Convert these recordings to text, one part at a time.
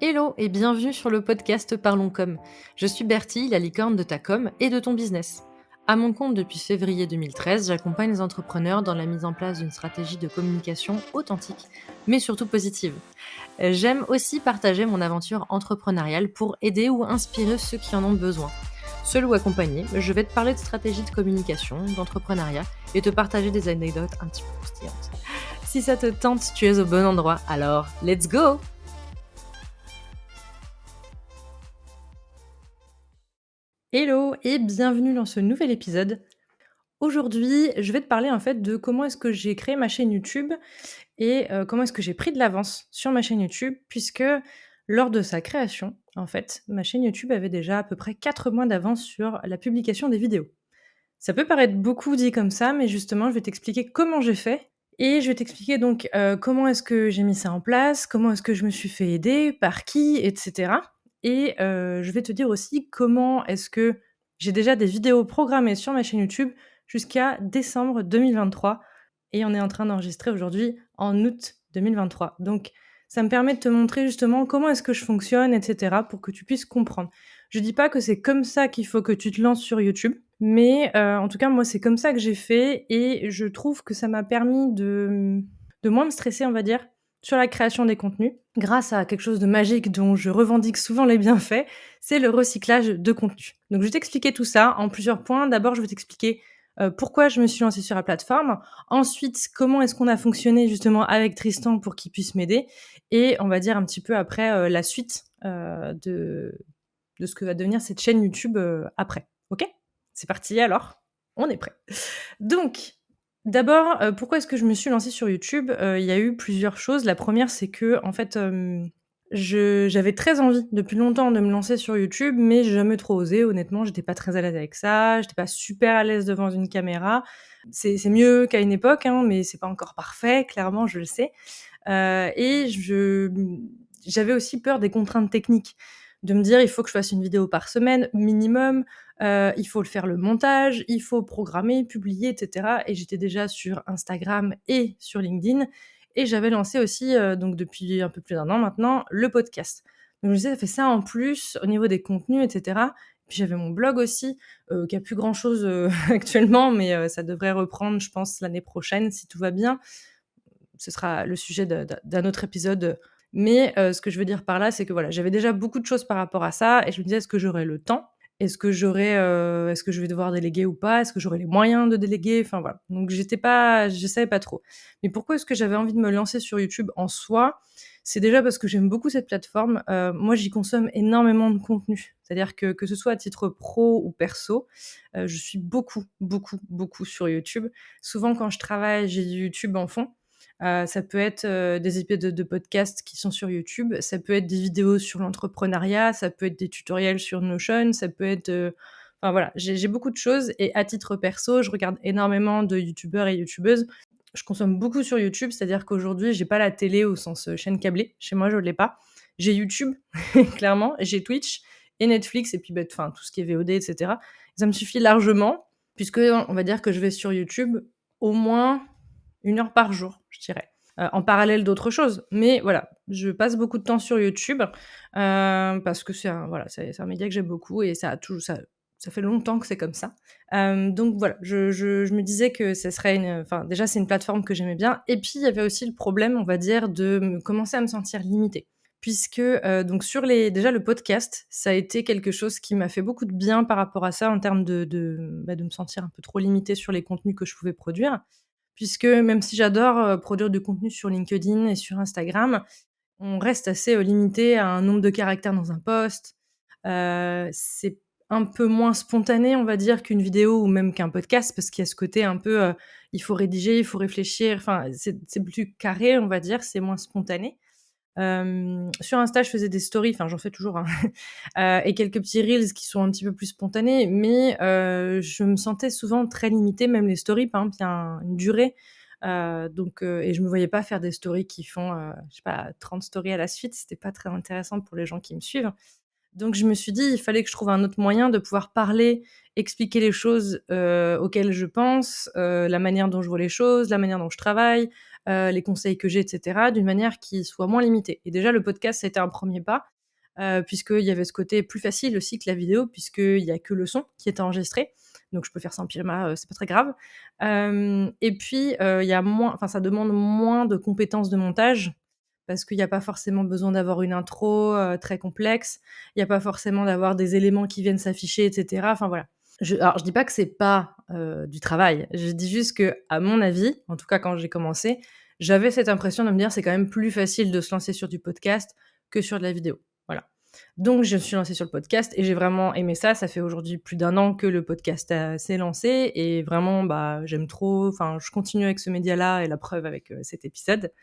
Hello et bienvenue sur le podcast Parlons Com. Je suis Bertie, la licorne de ta com et de ton business. À mon compte depuis février 2013, j'accompagne les entrepreneurs dans la mise en place d'une stratégie de communication authentique, mais surtout positive. J'aime aussi partager mon aventure entrepreneuriale pour aider ou inspirer ceux qui en ont besoin. Seul ou accompagné, je vais te parler de stratégie de communication, d'entrepreneuriat et te partager des anecdotes un petit peu croustillantes. Si ça te tente, tu es au bon endroit, alors let's go! Hello et bienvenue dans ce nouvel épisode. Aujourd'hui, je vais te parler en fait de comment est-ce que j'ai créé ma chaîne YouTube et comment est-ce que j'ai pris de l'avance sur ma chaîne YouTube puisque lors de sa création, en fait, ma chaîne YouTube avait déjà à peu près 4 mois d'avance sur la publication des vidéos. Ça peut paraître beaucoup dit comme ça, mais justement, je vais t'expliquer comment j'ai fait et je vais t'expliquer donc, comment est-ce que j'ai mis ça en place, comment est-ce que je me suis fait aider, par qui et cetera et je vais te dire aussi comment est-ce que j'ai déjà des vidéos programmées sur ma chaîne YouTube jusqu'à décembre 2023 et on est en train d'enregistrer aujourd'hui en août 2023. Donc ça me permet de te montrer justement comment est-ce que je fonctionne et cetera pour que tu puisses comprendre. Je dis pas que c'est comme ça qu'il faut que tu te lances sur YouTube, mais en tout cas, moi, c'est comme ça que j'ai fait et je trouve que ça m'a permis de moins me stresser, on va dire, sur la création des contenus, grâce à quelque chose de magique dont je revendique souvent les bienfaits, c'est le recyclage de contenu. Donc je vais t'expliquer tout ça en plusieurs points. D'abord, je vais t'expliquer, pourquoi je me suis lancée sur la plateforme. Ensuite, comment est-ce qu'on a fonctionné justement avec Tristan pour qu'il puisse m'aider et on va dire un petit peu après, la suite, de ce que va devenir cette chaîne YouTube, après. OK? C'est parti alors, on est prêt. Donc, d'abord, pourquoi est-ce que je me suis lancée sur YouTube? Il y a eu plusieurs choses. La première, c'est qu'en fait, j'avais très envie depuis longtemps de me lancer sur YouTube, mais j'ai jamais trop osé. Honnêtement, j'étais pas très à l'aise avec ça, j'étais pas super à l'aise devant une caméra. C'est mieux qu'à une époque, hein, mais c'est pas encore parfait, clairement, je le sais. Et j'avais aussi peur des contraintes techniques, de me dire: «Il faut que je fasse une vidéo par semaine minimum, il faut le faire le montage, il faut programmer, publier et cetera» et j'étais déjà sur Instagram et sur LinkedIn et j'avais lancé aussi, donc depuis un peu plus d'1 an maintenant, le podcast. Donc je me disais: «Ça fait ça en plus au niveau des contenus et cetera». Puis j'avais mon blog aussi, qui a plus grand chose, actuellement, mais ça devrait reprendre, je pense, l'année prochaine si tout va bien. Ce sera le sujet d'un autre épisode, mais ce que je veux dire par là, c'est que voilà, j'avais déjà beaucoup de choses par rapport à ça et je me disais: «Est-ce que j'aurai le temps? Est-ce que je vais devoir déléguer ou pas? Est-ce que j'aurai les moyens de déléguer?» Enfin voilà, donc je savais pas trop. Mais pourquoi est-ce que j'avais envie de me lancer sur YouTube en soi? C'est déjà parce que j'aime beaucoup cette plateforme. Moi, j'y consomme énormément de contenu. C'est-à-dire que ce soit à titre pro ou perso, je suis beaucoup, beaucoup, beaucoup sur YouTube. Souvent quand je travaille, j'ai du YouTube en fond. Ça peut être, des épisodes de podcasts qui sont sur YouTube, ça peut être des vidéos sur l'entrepreneuriat, ça peut être des tutoriels sur Notion, ça peut être, enfin voilà, j'ai beaucoup de choses et à titre perso, je regarde énormément de youtubeurs et youtubeuses. Je consomme beaucoup sur YouTube, c'est-à-dire qu'aujourd'hui, j'ai pas la télé au sens, chaîne câblée. Chez moi, je l'ai pas. J'ai YouTube, clairement, j'ai Twitch et Netflix et puis, bah, enfin, tout ce qui est VOD et cetera. Ça me suffit largement puisque on va dire que je vais sur YouTube au moins 1 heure par jour, je dirais. En parallèle d'autres choses. Mais voilà, je passe beaucoup de temps sur YouTube, parce que c'est un média que j'aime beaucoup et ça fait longtemps que c'est comme ça. Donc voilà, je me disais que ça serait enfin déjà c'est une plateforme que j'aimais bien et puis il y avait aussi le problème, on va dire, de commencer à me sentir limitée. Puisque, donc déjà le podcast, ça a été quelque chose qui m'a fait beaucoup de bien par rapport à ça en termes de me sentir un peu trop limitée sur les contenus que je pouvais produire. Puisque même si j'adore, produire du contenu sur LinkedIn et sur Instagram, on reste assez, limité à un nombre de caractères dans un post. C'est un peu moins spontané, on va dire, qu'une vidéo ou même qu'un podcast parce qu'il y a ce côté un peu, il faut rédiger, il faut réfléchir, enfin, c'est plus carré, on va dire, c'est moins spontané. Sur Insta, je faisais des stories, enfin j'en fais toujours, hein, et quelques petits reels qui sont un petit peu plus spontanés, mais je me sentais souvent très limitée, même les stories, par exemple, il y a une durée, donc et je me voyais pas faire des stories qui font, je sais pas, 30 stories à la suite, c'était pas très intéressant pour les gens qui me suivent. Donc je me suis dit: «Il fallait que je trouve un autre moyen de pouvoir parler, expliquer les choses, auxquelles je pense, la manière dont je vois les choses, la manière dont je travaille, les conseils que j'ai et cetera, d'une manière qui soit moins limitée et déjà le podcast, ça a été un 1er pas, puisqu'il y avait ce côté plus facile aussi que la vidéo, puisqu'il y a que le son qui est enregistré, donc je peux faire ça en pyjama, c'est pas très grave. Hem Et puis, il y a moins enfin ça demande moins de compétences de montage, parce qu'il y a pas forcément besoin d'avoir une intro, très complexe. Il y a pas forcément d'avoir des éléments qui viennent s'afficher et cetera. Enfin voilà. Alors je dis pas que c'est pas, du travail. Je dis juste que, à mon avis, en tout cas quand j'ai commencé, j'avais cette impression de me dire: «C'est quand même plus facile de se lancer sur du podcast que sur de la vidéo». Voilà. Donc je me suis lancée sur le podcast et j'ai vraiment aimé ça. Ça fait aujourd'hui plus d'un an que le podcast, s'est lancé et vraiment, bah, j'aime trop. Enfin, je continue avec ce média-là et la preuve avec, cet épisode.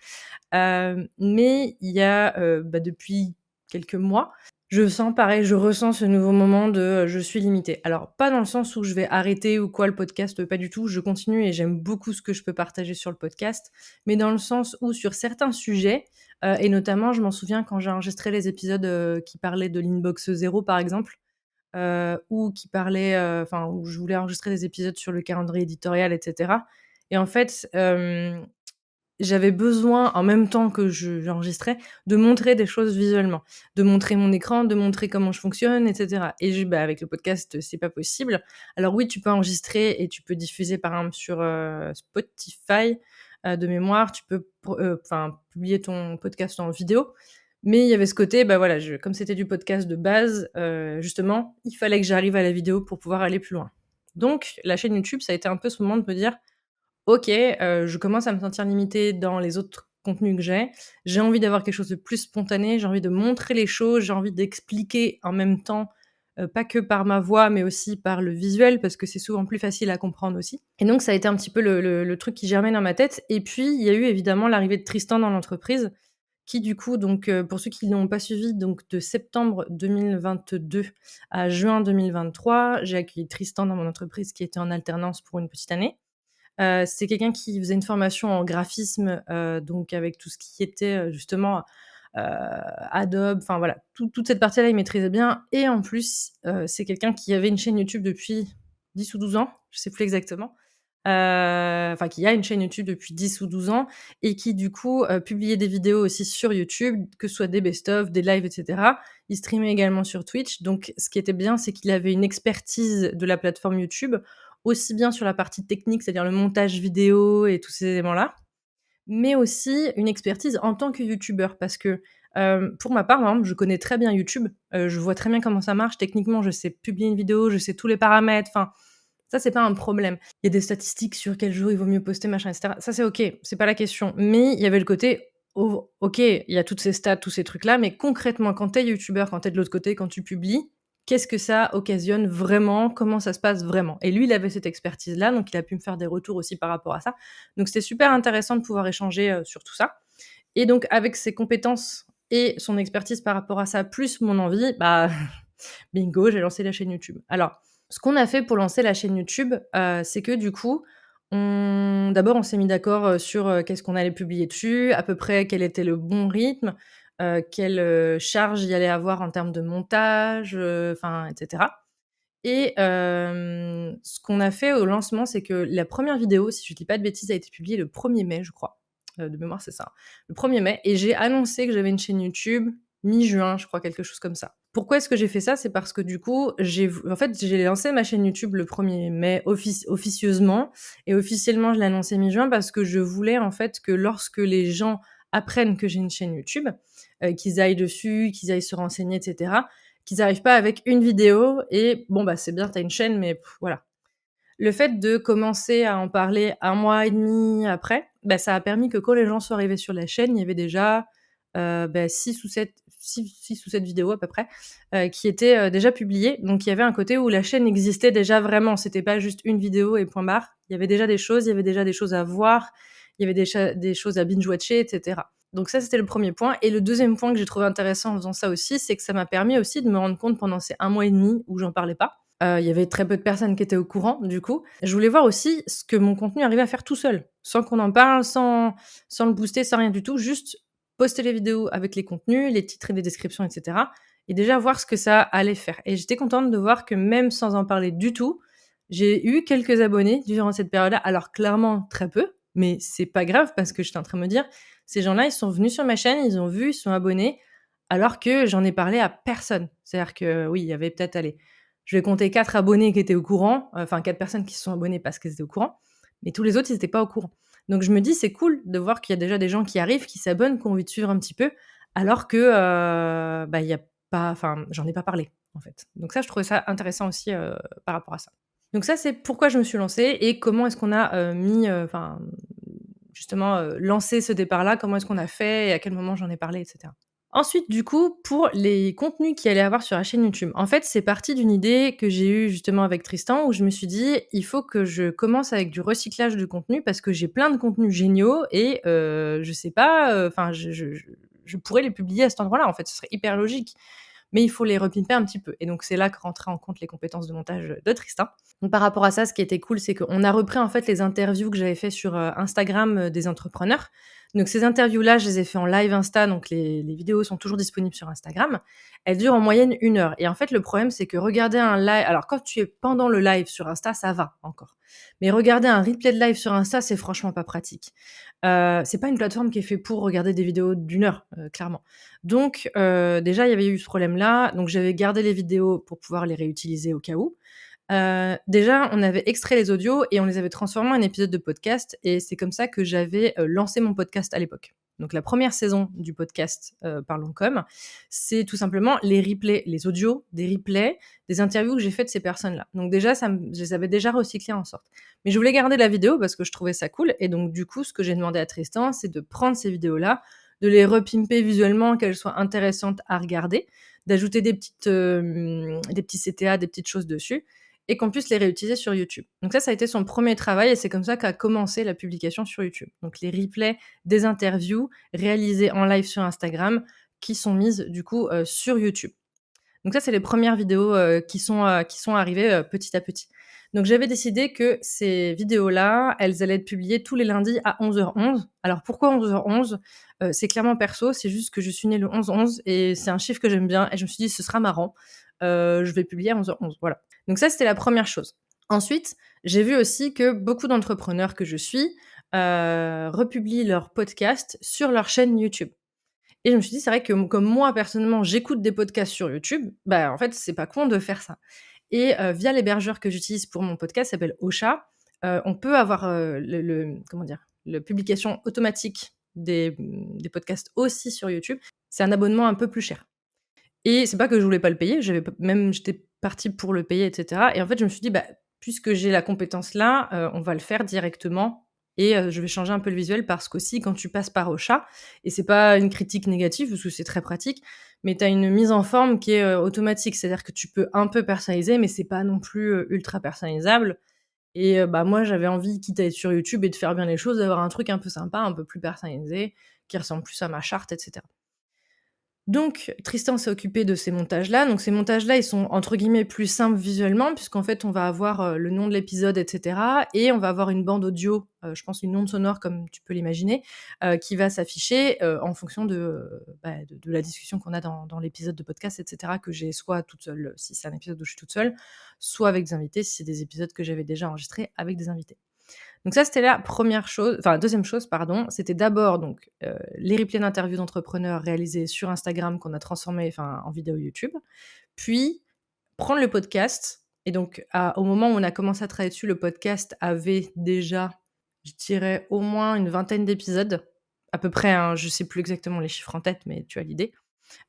Mais il y a, bah, depuis quelques mois, je sens pareil, je ressens ce nouveau moment de, je suis limitée. Alors pas dans le sens où je vais arrêter ou quoi le podcast, pas du tout, je continue et j'aime beaucoup ce que je peux partager sur le podcast, mais dans le sens où sur certains sujets, et notamment je m'en souviens quand j'ai enregistré les épisodes, qui parlaient de l'inbox zéro par exemple, ou qui parlaient, enfin où je voulais enregistrer des épisodes sur le calendrier éditorial et cetera et en fait, j'avais besoin, en même temps que j'enregistrais, de montrer des choses visuellement, de montrer mon écran, de montrer comment je fonctionne et cetera et bah, avec le podcast, c'est pas possible. Alors oui, tu peux enregistrer et tu peux diffuser par exemple sur, Spotify, de mémoire, tu peux enfin publier ton podcast en vidéo, mais il y avait ce côté, bah, voilà, comme c'était du podcast de base, justement, il fallait que j'arrive à la vidéo pour pouvoir aller plus loin. Donc la chaîne YouTube, ça a été un peu ce moment de me dire: OK, je commence à me sentir limitée dans les autres contenus que j'ai. J'ai envie d'avoir quelque chose de plus spontané, j'ai envie de montrer les choses, j'ai envie d'expliquer en même temps, pas que par ma voix, mais aussi par le visuel, parce que c'est souvent plus facile à comprendre aussi et donc ça a été un petit peu le truc qui germait dans ma tête et puis il y a eu évidemment l'arrivée de Tristan dans l'entreprise qui du coup donc, pour ceux qui ne l'ont pas suivi, donc de septembre 2022 à juin 2023, j'ai accueilli Tristan dans mon entreprise qui était en alternance pour une petite année. C'est quelqu'un qui faisait une formation en graphisme, donc avec tout ce qui était, justement, Adobe, enfin voilà, toute cette partie-là, il maîtrisait bien et en plus, c'est quelqu'un qui avait une chaîne YouTube depuis 10 ou 12 ans, je sais plus exactement. Enfin qui a une chaîne YouTube depuis 10 ou 12 ans et qui du coup, publiait des vidéos aussi sur YouTube, que ce soit des best-of, des lives et cetera. Il streamait également sur Twitch, donc ce qui était bien, c'est qu'il avait une expertise de la plateforme YouTube, aussi bien sur la partie technique, c'est-à-dire le montage vidéo et tous ces éléments-là, mais aussi une expertise en tant que youtubeur. Parce que, pour ma part, par exemple, je connais très bien YouTube, je vois très bien comment ça marche. Techniquement, je sais publier une vidéo, je sais tous les paramètres, enfin, ça, c'est pas un problème. Il y a des statistiques sur quel jour il vaut mieux poster, machin et cetera. Ça, c'est OK, c'est pas la question. Mais il y avait le côté, OK, il y a toutes ces stats, tous ces trucs-là, mais concrètement, quand tu es youtubeur, quand tu es de l'autre côté, quand tu publies, qu'est-ce que ça occasionne vraiment? Comment ça se passe vraiment? Et lui, il avait cette expertise-là, donc il a pu me faire des retours aussi par rapport à ça. Donc c'était super intéressant de pouvoir échanger, sur tout ça et donc avec ses compétences et son expertise par rapport à ça, plus mon envie, bah, bingo, j'ai lancé la chaîne YouTube. Alors, ce qu'on a fait pour lancer la chaîne YouTube, c'est que du coup, d'abord on s'est mis d'accord, sur, qu'est-ce qu'on allait publier dessus, à peu près quel était le bon rythme, quelle, charge il y allait avoir en termes de montage, enfin et cetera et ce qu'on a fait au lancement, c'est que la première vidéo, si je dis pas de bêtises, a été publiée le 1er mai, je crois. De mémoire, c'est ça, le 1er mai et j'ai annoncé que j'avais une chaîne YouTube mi-juin, je crois, quelque chose comme ça. Pourquoi est-ce que j'ai fait ça? C'est parce que du coup, en fait, j'ai lancé ma chaîne YouTube le 1er mai officieusement et officiellement, je l'ai annoncé mi-juin parce que je voulais, en fait, que lorsque les gens apprennent que j'ai une chaîne YouTube, qu'ils aillent dessus, qu'ils aillent se renseigner et cetera, qu'ils arrivent pas avec une vidéo et bon, bah, c'est bien, tu as une chaîne, mais voilà. Le fait de commencer à en parler 1 mois et demi après, bah, ça a permis que quand les gens sont arrivés sur la chaîne, il y avait déjà, bah, 6 ou 7 vidéos à peu près, qui étaient, déjà publiées. Donc il y avait un côté où la chaîne existait déjà vraiment. C'était pas juste une vidéo et point barre. Il y avait déjà des choses, il y avait déjà des choses à voir, il y avait des choses à binge watcher et cetera. Donc ça, c'était le 1er point et le 2e point que j'ai trouvé intéressant en faisant ça aussi, c'est que ça m'a permis aussi de me rendre compte pendant ces 1 mois et demi où j'en parlais pas, il y avait très peu de personnes qui étaient au courant, du coup. Je voulais voir aussi ce que mon contenu arrivait à faire tout seul, sans qu'on en parle, sans le booster, sans rien du tout, juste poster les vidéos avec les contenus, les titres et les descriptions et cetera et déjà voir ce que ça allait faire et j'étais contente de voir que même sans en parler du tout, j'ai eu quelques abonnés durant cette période-là. Alors clairement très peu, Mais c'est pas grave parce que j'étais en train de me dire: «Ces gens-là, ils sont venus sur ma chaîne, ils ont vu, ils sont abonnés, alors que j'en ai parlé à personne». C'est-à-dire que oui, il y avait peut-être, allez, je vais compter 4 abonnés qui étaient au courant, enfin 4 personnes qui se sont abonnées parce qu'elles étaient au courant, mais tous les autres, ils étaient pas au courant. Donc je me dis: «C'est cool de voir qu'il y a déjà des gens qui arrivent, qui s'abonnent, qui ont envie de suivre un petit peu, alors que, il y a pas enfin, j'en ai pas parlé, en fait». Donc ça, je trouvais ça intéressant aussi, par rapport à ça. Donc ça, c'est pourquoi je me suis lancée et comment est-ce qu'on a, justement, lancé ce départ-là, comment est-ce qu'on a fait et à quel moment j'en ai parlé et cetera. Ensuite, du coup, pour les contenus qu'il allait avoir sur la chaîne YouTube, en fait, c'est parti d'une idée que j'ai eue justement avec Tristan où je me suis dit: «Il faut que je commence avec du recyclage de contenu parce que j'ai plein de contenus géniaux et je sais pas, enfin, je pourrais les publier à cet endroit-là, en fait, ce serait hyper logique. Mais il faut les repimper un petit peu» et donc c'est là que rentraient en compte les compétences de montage, de Tristan. Donc par rapport à ça, ce qui était cool, c'est qu'on a repris en fait les interviews que j'avais fait sur, Instagram, des entrepreneurs. Donc ces interviews-là, je les ai fait en live Insta, donc les vidéos sont toujours disponibles sur Instagram. Elles durent en moyenne 1 heure et en fait, le problème, c'est que regarder un live alors quand tu es pendant le live sur Insta, ça va encore. Mais regarder un replay de live sur Insta, c'est franchement pas pratique. C'est pas une plateforme qui est fait pour regarder des vidéos d'1 heure, clairement. Donc déjà, il y avait eu ce problème-là, donc j'avais gardé les vidéos pour pouvoir les réutiliser au cas où. Déjà, on avait extrait les audios et on les avait transformés en épisodes de podcast et c'est comme ça que j'avais, lancé mon podcast à l'époque. Donc la première saison du podcast, Parlons Com, c'est tout simplement les replays, les audios des replays des interviews que j'ai faites de ces personnes-là. Donc déjà, je les avais déjà recyclées en sorte. Mais je voulais garder la vidéo parce que je trouvais ça cool et donc du coup, ce que j'ai demandé à Tristan, c'est de prendre ces vidéos-là, de les repimper visuellement, qu'elles soient intéressantes à regarder, d'ajouter des petits CTA, des petites choses dessus et qu'on puisse les réutiliser sur YouTube. Donc ça a été son premier travail et c'est comme ça qu'a commencé la publication sur YouTube. Donc les replays des interviews réalisées en live sur Instagram qui sont mises du coup, sur YouTube. Donc ça, c'est les premières vidéos, qui sont arrivées, petit à petit. Donc j'avais décidé que ces vidéos-là, elles allaient être publiées tous les lundis à 11h11. Alors pourquoi 11h11? C'est clairement perso, c'est juste que je suis née le 11-11 et c'est un chiffre que j'aime bien et je me suis dit: «Ce sera marrant, je vais publier à 11h11», voilà. Donc ça, c'était la première chose. Ensuite, j'ai vu aussi que beaucoup d'entrepreneurs que je suis, republient leurs podcasts sur leur chaîne YouTube. Et je me suis dit: «C'est vrai que comme moi personnellement j'écoute des podcasts sur YouTube, bah, en fait, c'est pas con de faire ça» et via l'hébergeur que j'utilise pour mon podcast, qui s'appelle Ocha, on peut avoir, le comment dire? La publication automatique des podcasts aussi sur YouTube. C'est un abonnement un peu plus cher et c'est pas que je voulais pas le payer, j'étais partie pour le payer et cetera et en fait, je me suis dit: «Bah, puisque j'ai la compétence là, on va le faire directement et je vais changer un peu le visuel» parce qu'aussi quand tu passes par Ocha et c'est pas une critique négative parce que c'est très pratique, mais tu as une mise en forme qui est, automatique. C'est-à-dire que tu peux un peu personnaliser, mais c'est pas non plus, ultra personnalisable et bah, moi, j'avais envie, quitte à être sur YouTube et de faire bien les choses, d'avoir un truc un peu sympa, un peu plus personnalisé, qui ressemble plus à ma charte et cetera. Donc Tristan s'est occupé de ces montages-là. Donc ces montages-là, ils sont entre guillemets «plus simples visuellement» puisqu'en fait, on va avoir, le nom de l'épisode et cetera et on va avoir une bande audio, je pense une onde sonore comme tu peux l'imaginer, qui va s'afficher, en fonction de la discussion qu'on a dans l'épisode de podcast et cetera que j'ai soit toute seule, si c'est un épisode où je suis toute seule, soit avec des invités si c'est des épisodes que j'avais déjà enregistrés avec des invités. Donc ça, c'était la première chose enfin, deuxième chose, pardon, c'était d'abord donc, les replays d'interviews d'entrepreneurs réalisés sur Instagram qu'on a transformés, enfin, en vidéo YouTube. Puis prendre le podcast et donc au moment où on a commencé à travailler dessus, le podcast avait déjà, je dirais, au moins une vingtaine d'épisodes, à peu près, hein, je sais plus exactement les chiffres en tête, mais tu as l'idée.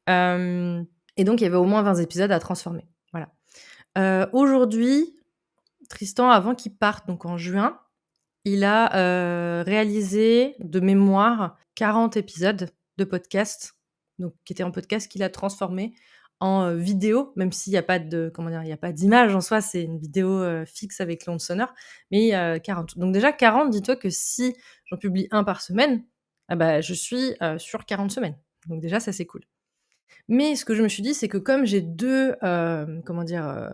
Hem et donc il y avait au moins 20 épisodes à transformer, voilà. Aujourd'hui, Tristan, avant qu'il parte donc en juin, il a, réalisé de mémoire 40 épisodes de podcast, donc qui étaient en podcast qu'il a transformés en, vidéo, même s'il y a pas de comment dire? Il y a pas d'image en soi, c'est une vidéo, fixe avec l'onde sonore, mais 40. Donc déjà 40, dis-toi que si j'en publie un par semaine, ah bah, je suis, sur 40 semaines. Donc déjà ça, c'est cool. Mais ce que je me suis dit, c'est que comme j'ai 2 comment dire?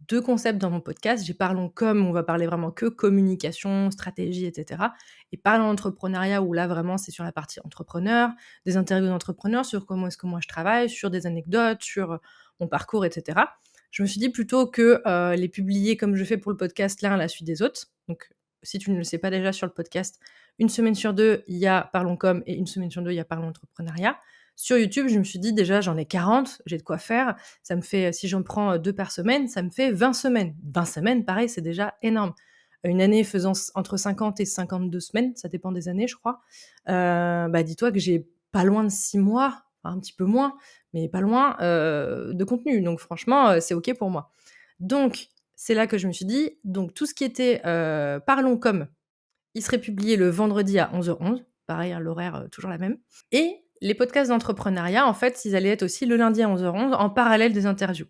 2 concepts dans mon podcast, j'ai Parlons com, où on va parler vraiment que communication, stratégie et cetera et Parlons entrepreneuriat où là vraiment c'est sur la partie entrepreneur, des interviews d'entrepreneurs sur comment est-ce que moi je travaille, sur des anecdotes, sur, mon parcours et cetera. Je me suis dit plutôt que, les publier comme je fais pour le podcast l'un à la suite des autres, donc si tu ne le sais pas déjà sur le podcast, une semaine sur 2, il y a Parlons Com et une semaine sur 2, il y a Parlons Entrepreneuriat. Sur YouTube, je me suis dit: «Déjà, j'en ai 40, j'ai de quoi faire». Ça me fait, si j'en prends, 2 par semaine, ça me fait 20 semaines. 20 semaines, pareil, c'est déjà énorme. Une année faisant entre 50 et 52 semaines, ça dépend des années, je crois. Bah, dis-toi que j'ai pas loin de 6 mois, enfin un petit peu moins, mais pas loin, de contenu. Donc franchement, c'est OK pour moi. Donc c'est là que je me suis dit, donc tout ce qui était, Parlons Com, il serait publié le vendredi à 11h11. Pareil, hein, l'horaire, toujours la même. Et les podcasts d'entrepreneuriat, en fait, ils allaient être aussi le lundi à 11h11 en parallèle des interviews.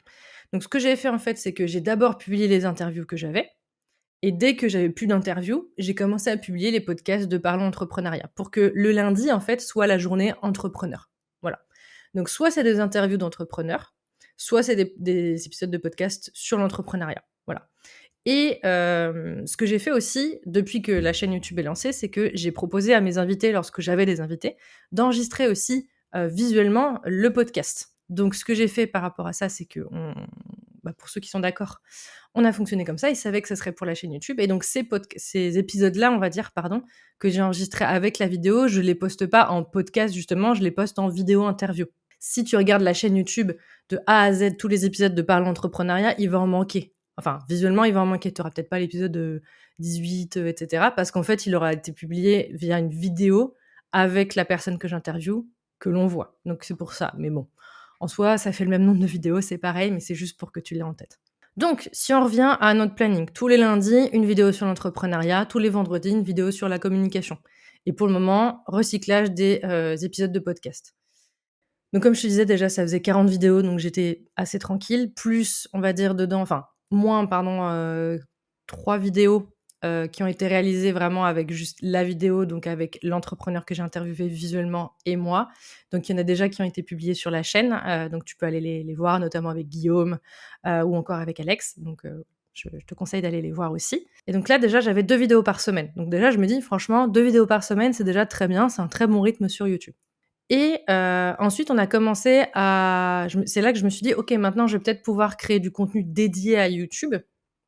Donc ce que j'ai fait, en fait, c'est que j'ai d'abord publié les interviews que j'avais et dès que j'avais plus d'interviews, j'ai commencé à publier les podcasts de Parlons Entrepreneuriat pour que le lundi, en fait, soit la journée entrepreneur. Voilà. Donc soit c'est des interviews d'entrepreneurs, soit c'est des épisodes de podcast sur l'entrepreneuriat. Voilà. Et ce que j'ai fait aussi, depuis que la chaîne YouTube est lancée, c'est que j'ai proposé à mes invités, lorsque j'avais des invités, d'enregistrer aussi, visuellement le podcast. Donc ce que j'ai fait par rapport à ça, c'est qu'on bah, pour ceux qui sont d'accord, on a fonctionné comme ça. Ils savaient que ça serait pour la chaîne YouTube et donc ces épisodes-là, on va dire, pardon, que j'ai enregistrés avec la vidéo, je les poste pas en podcast justement, je les poste en vidéo interview. Si tu regardes la chaîne YouTube de A à Z, tous les épisodes de Parlons Entrepreneuriat, il va en manquer. Enfin, visuellement, il va en manquer. Tu auras peut-être pas l'épisode 18, et cetera, parce qu'en fait, il aura été publié via une vidéo avec la personne que j'interviewe, que l'on voit. Donc c'est pour ça. Mais bon, en soi, ça fait le même nombre de vidéos, c'est pareil, mais c'est juste pour que tu l'aies en tête. Donc, si on revient à notre planning, tous les lundis, une vidéo sur l'entrepreneuriat, tous les vendredis, une vidéo sur la communication. Et pour le moment, recyclage des épisodes de podcast. Donc comme je te disais déjà, ça faisait 40 vidéos, donc j'étais assez tranquille. Plus, on va dire dedans, enfin moins, pardon, 3 vidéos, qui ont été réalisées vraiment avec juste la vidéo, donc avec l'entrepreneur que j'ai interviewé visuellement et moi. Donc il y en a déjà qui ont été publiés sur la chaîne, donc tu peux aller les voir, notamment avec Guillaume, ou encore avec Alex. Donc je te conseille d'aller les voir aussi. Et donc là, déjà, j'avais 2 vidéos par semaine. Donc déjà, je me dis: «Franchement, 2 vidéos par semaine, c'est déjà très bien, c'est un très bon rythme sur YouTube». Et ensuite, on a commencé à c'est là que je me suis dit: «OK, maintenant, je vais peut-être pouvoir créer du contenu dédié à YouTube».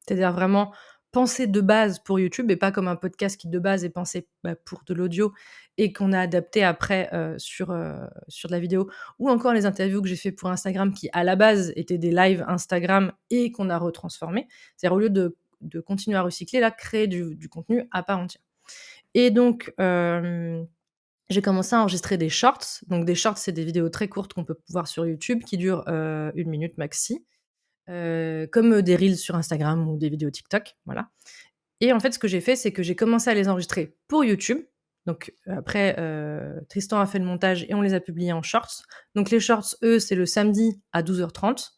C'est-à-dire vraiment penser de base pour YouTube et pas comme un podcast qui, de base, est pensé, bah, pour de l'audio et qu'on a adapté après, sur de la vidéo. Ou encore les interviews que j'ai fait pour Instagram qui, à la base, étaient des lives Instagram et qu'on a retransformés. C'est-à-dire au lieu de continuer à recycler, là, créer du contenu à part entière. Et donc, j'ai commencé à enregistrer des shorts. Donc des shorts, c'est des vidéos très courtes qu'on peut voir sur YouTube qui durent, 1 minute maxi, comme, des reels sur Instagram ou des vidéos TikTok, voilà. Et en fait, ce que j'ai fait, c'est que j'ai commencé à les enregistrer pour YouTube. Donc après, Tristan a fait le montage et on les a publiés en shorts. Donc les shorts, eux, c'est le samedi à 12h30.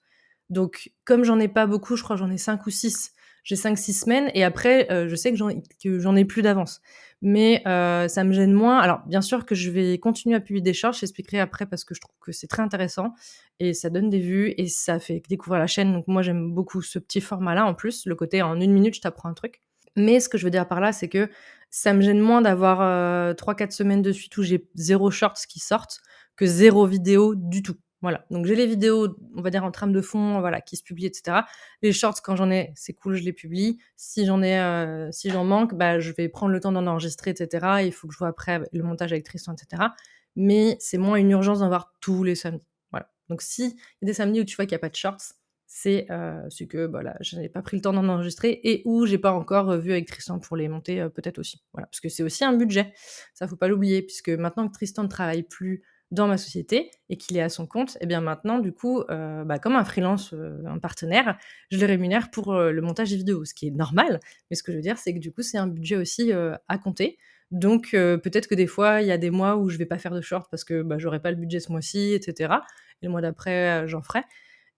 Donc comme j'en ai pas beaucoup, je crois que j'en ai 5 ou 6, j'ai 5-6 semaines et après, je sais que j'en ai plus d'avance. Mais ça me gêne moins. Alors bien sûr que je vais continuer à publier des shorts, j'expliquerai après parce que je trouve que c'est très intéressant et ça donne des vues et ça fait découvrir la chaîne. Donc moi, j'aime beaucoup ce petit format-là en plus, le côté en 1 minute, je t'apprends un truc. Mais ce que je veux dire par là, c'est que ça me gêne moins d'avoir, 3-4 semaines de suite où j'ai 0 shorts qui sortent que 0 vidéo du tout. Voilà, donc j'ai les vidéos, on va dire en trame de fond, voilà, qui se publient et cetera. Les shorts, quand j'en ai, c'est cool, je les publie. Si j'en manque, bah, je vais prendre le temps d'en enregistrer et cetera. Il faut que je vois après avec le montage avec Tristan et cetera. Mais c'est moins une urgence d'en voir tous les samedis. Voilà, donc s'il y a des samedis où tu vois qu'il y a pas de shorts, c'est que, voilà, je n'ai pas pris le temps d'en enregistrer et ou j'ai pas encore, vu avec Tristan pour les monter, peut-être aussi. Voilà, parce que c'est aussi un budget. Ça, faut pas l'oublier puisque maintenant que Tristan ne travaille plus dans ma société et qu'il est à son compte et bien maintenant du coup, bah, comme un freelance, un partenaire, je le rémunère pour, le montage des vidéos, ce qui est normal. Mais ce que je veux dire, c'est que du coup, c'est un budget aussi, à compter. Donc peut-être que des fois, il y a des mois où je vais pas faire de short parce que, bah, j'aurai pas le budget ce mois-ci et cetera et le mois d'après, j'en ferai.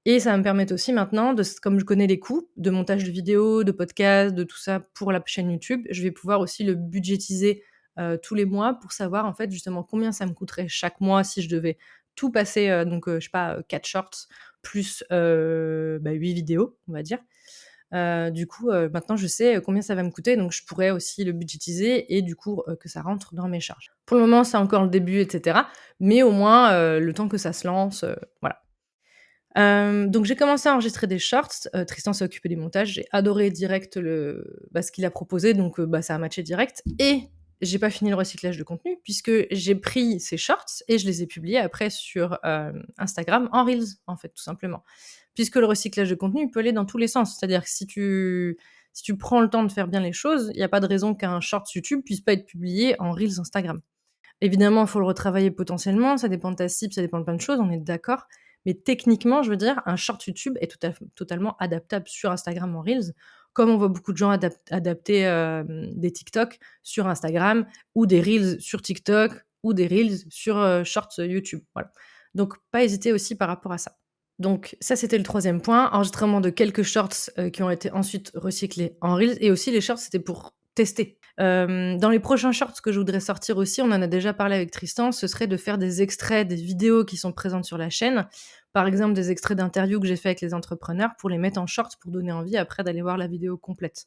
Et ça va me permettre aussi maintenant comme je connais les coûts de montage de vidéos, de podcasts, de tout ça pour la chaîne YouTube, je vais pouvoir aussi le budgétiser, tous les mois pour savoir, en fait, justement combien ça me coûterait chaque mois si je devais tout passer, donc je sais pas, 4 shorts plus, bah, 8 vidéos, on va dire. Du coup, maintenant je sais, combien ça va me coûter, donc je pourrais aussi le budgétiser et du coup, que ça rentre dans mes charges. Pour le moment, c'est encore le début et cetera, mais au moins, le temps que ça se lance, voilà. Donc j'ai commencé à enregistrer des shorts, Tristan s'est occupé du montage, j'ai adoré direct ce qu'il a proposé donc ça a matché direct et j'ai pas fini le recyclage de contenu puisque j'ai pris ces shorts et je les ai publiés après sur, Instagram en reels, en fait, tout simplement. Puisque le recyclage de contenu, il peut aller dans tous les sens. C'est-à-dire que si tu prends le temps de faire bien les choses, il y a pas de raison qu'un short YouTube puisse pas être publié en reels Instagram. Évidemment, il faut le retravailler potentiellement, ça dépend de ta cible, ça dépend de plein de choses, on est d'accord. Mais techniquement, je veux dire, un short YouTube est totalement adaptable sur Instagram en Reels, comme on voit beaucoup de gens adapter, des TikTok sur Instagram ou des Reels sur TikTok ou des Reels sur, Shorts YouTube, voilà. Donc pas hésiter aussi par rapport à ça. Donc ça, c'était le troisième point, enregistrement de quelques shorts, qui ont été ensuite recyclés en reels et aussi les shorts, c'était pour tester. Dans les prochains shorts que je voudrais sortir aussi, on en a déjà parlé avec Tristan, ce serait de faire des extraits des vidéos qui sont présentes sur la chaîne. Par exemple, des extraits d'interviews que j'ai fait avec les entrepreneurs pour les mettre en shorts pour donner envie après d'aller voir la vidéo complète.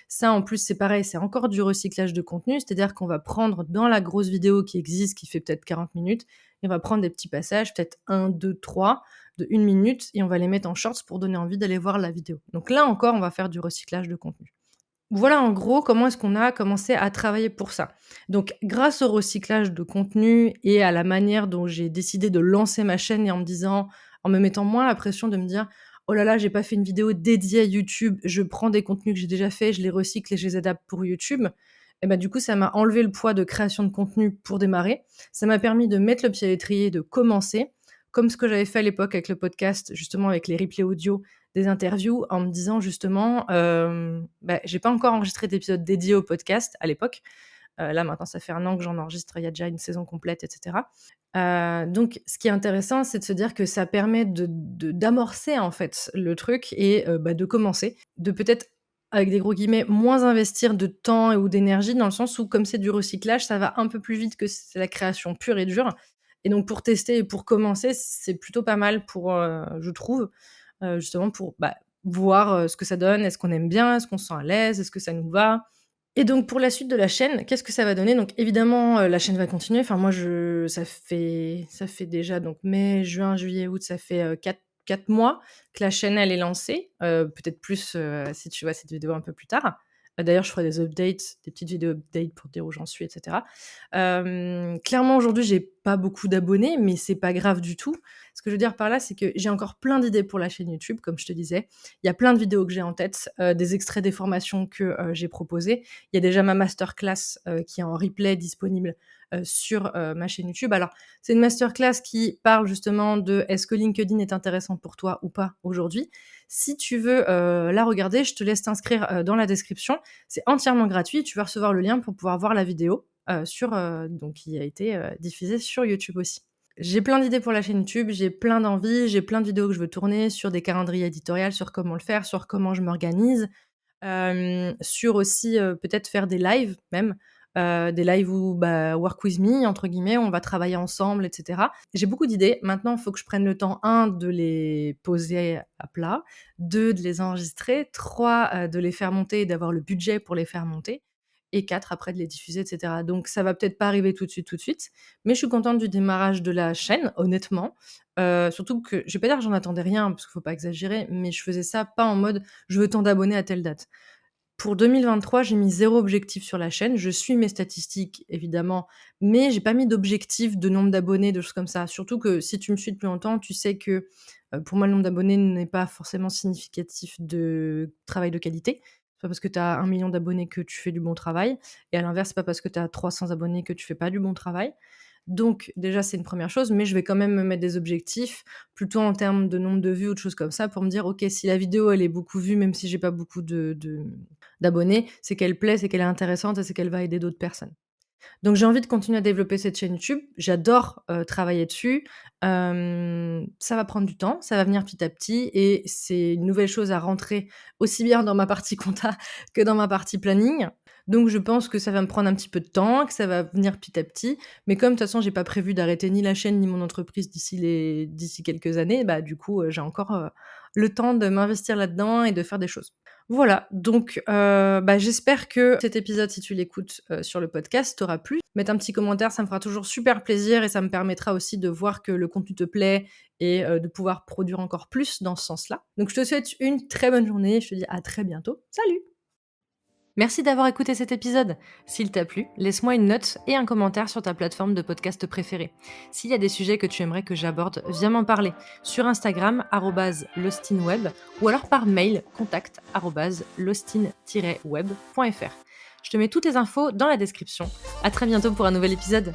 Ça, en plus, c'est pareil, c'est encore du recyclage de contenu, c'est-à-dire qu'on va prendre dans la grosse vidéo qui existe, qui fait peut-être 40 minutes, et on va prendre des petits passages, peut-être un, 2, 3 de 1 minute et on va les mettre en shorts pour donner envie d'aller voir la vidéo. Donc là encore, on va faire du recyclage de contenu. Voilà en gros comment est-ce qu'on a commencé à travailler pour ça. Donc grâce au recyclage de contenu et à la manière dont j'ai décidé de lancer ma chaîne et en me mettant moins la pression de me dire: «Oh là là, j'ai pas fait une vidéo dédiée à YouTube, je prends des contenus que j'ai déjà faits, je les recycle et je les adapte pour YouTube». Et bah, du coup, ça m'a enlevé le poids de création de contenu pour démarrer. Ça m'a permis de mettre le pied à l'étrier, de commencer, comme ce que j'avais fait à l'époque avec le podcast, justement avec les replays audio des interviews en me disant justement, j'ai pas encore enregistré d'épisode dédié au podcast à l'époque. Là maintenant ça fait 1 an que j'en enregistre, il y a déjà une saison complète et cetera. Donc ce qui est intéressant, c'est de se dire que ça permet d'amorcer en fait le truc et de commencer. De peut-être, avec des gros guillemets, «moins investir de temps ou d'énergie» dans le sens où comme c'est du recyclage, ça va un peu plus vite que si c'est la création pure et dure et donc pour tester et pour commencer, c'est plutôt pas mal pour, je trouve, justement pour, voir, ce que ça donne. Est-ce qu'on aime bien? Est-ce qu'on se sent à l'aise? Est-ce que ça nous va? Et donc pour la suite de la chaîne, qu'est-ce que ça va donner? Donc évidemment, la chaîne va continuer. Enfin moi je ça fait déjà donc mai, juin, juillet, août, ça fait, 4 mois que la chaîne elle est lancée, peut-être plus, si tu vois cette vidéo un peu plus tard. D'ailleurs je ferai des updates, des petites vidéos updates pour dire où j'en suis et cetera. Clairement aujourd'hui j'ai pas beaucoup d'abonnés, mais c'est pas grave du tout. Ce que je veux dire par là, c'est que j'ai encore plein d'idées pour la chaîne YouTube, comme je te disais. Il y a plein de vidéos que j'ai en tête, des extraits des formations que, j'ai proposées. Il y a déjà ma masterclass, qui est en replay disponible, sur, ma chaîne YouTube. Alors, c'est une masterclass qui parle justement de: «Est-ce que LinkedIn est intéressant pour toi ou pas aujourd'hui?» Si tu veux, la regarder, je te laisse t'inscrire, dans la description. C'est entièrement gratuit, tu vas recevoir le lien pour pouvoir voir la vidéo, donc qui a été, diffusée sur YouTube aussi. J'ai plein d'idées pour la chaîne YouTube, j'ai plein d'envies, j'ai plein de vidéos que je veux tourner sur des calendriers éditoriales, sur comment le faire, sur comment je m'organise. Sur aussi, peut-être faire des lives même, des lives où, «work with me» entre guillemets, on va travailler ensemble et cetera. J'ai beaucoup d'idées. Maintenant, il faut que je prenne le temps, un de les poser à plat, 2 de les enregistrer, 3 de les faire monter et d'avoir le budget pour les faire monter et 4 après de les diffuser et cetera. Donc ça va peut-être pas arriver tout de suite, mais je suis contente du démarrage de la chaîne, honnêtement. Surtout que je vais pas dire que j'en attendais rien, parce qu'il faut pas exagérer, mais je faisais ça pas en mode: «Je veux tant d'abonnés à telle date». Pour 2023, j'ai mis 0 objectif sur la chaîne. Je suis mes statistiques évidemment, mais j'ai pas mis d'objectif de nombre d'abonnés, de choses comme ça. Surtout que si tu me suis depuis longtemps, tu sais que, pour moi le nombre d'abonnés n'est pas forcément significatif de travail de qualité. C'est pas parce que tu as 1 000 000 d'abonnés que tu fais du bon travail et à l'inverse, c'est pas parce que tu as 300 abonnés que tu fais pas du bon travail. Donc déjà, c'est une première chose, mais je vais quand même me mettre des objectifs, plutôt en termes de nombre de vues ou de choses comme ça, pour me dire: «OK, si la vidéo, elle est beaucoup vue, même si j'ai pas beaucoup d'abonnés, c'est qu'elle plaît, c'est qu'elle est intéressante et c'est qu'elle va aider d'autres personnes». Donc j'ai envie de continuer à développer cette chaîne YouTube. J'adore, travailler dessus. Ça va prendre du temps, ça va venir petit à petit et c'est une nouvelle chose à rentrer aussi bien dans ma partie compta que dans ma partie planning. Donc je pense que ça va me prendre un petit peu de temps, que ça va venir petit à petit. Mais comme de toute façon, j'ai pas prévu d'arrêter ni la chaîne ni mon entreprise d'ici quelques années, du coup, j'ai encore, le temps de m'investir là-dedans et de faire des choses. Voilà, donc j'espère que cet épisode, si tu l'écoutes, sur le podcast, t'aura plu. Mettre un petit commentaire, ça me fera toujours super plaisir et ça me permettra aussi de voir que le contenu te plaît et de pouvoir produire encore plus dans ce sens-là. Donc je te souhaite une très bonne journée, je te dis à très bientôt. Salut! Merci d'avoir écouté cet épisode. S'il t'a plu, laisse-moi une note et un commentaire sur ta plateforme de podcast préférée. S'il y a des sujets que tu aimerais que j'aborde, viens m'en parler sur Instagram @lostinweb ou alors par mail contact@lostin-web.fr. Je te mets toutes les infos dans la description. À très bientôt pour un nouvel épisode.